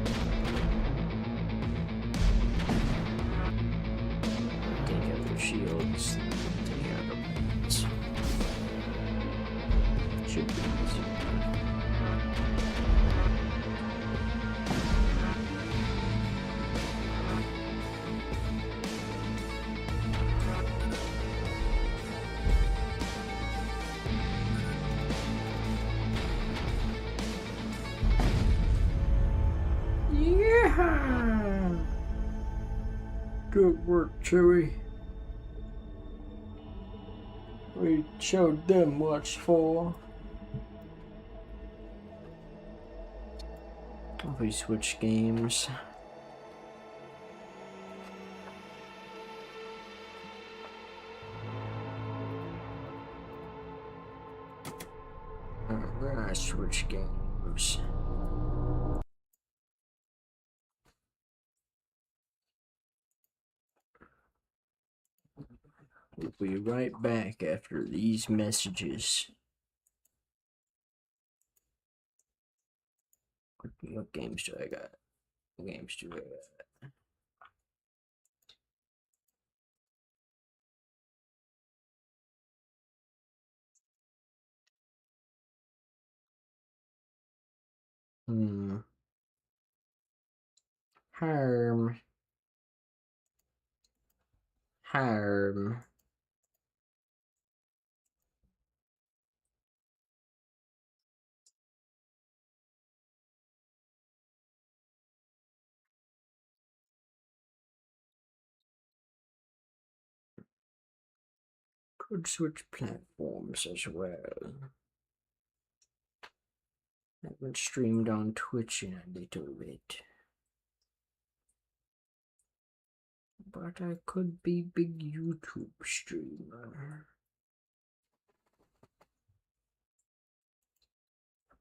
Take out their shields. Take out the planes. Should be easy. Yeah! Good work, Chewie. We showed them what's for. If we switch games. We're gonna switch games. We'll be right back after these messages. What games do I got? What games do I got? Harm. Could switch platforms as well. Haven't streamed on Twitch in a little bit. But I could be big YouTube streamer.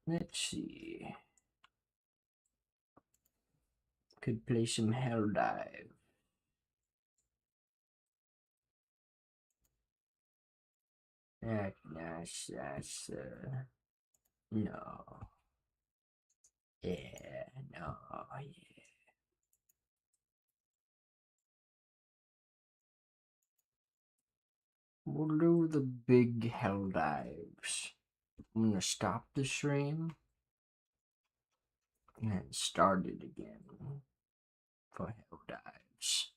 Let's see. Could play some Helldive. That's no. Yeah, no, yeah. We'll do the big Helldives. I'm gonna stop the stream and start it again for Helldives.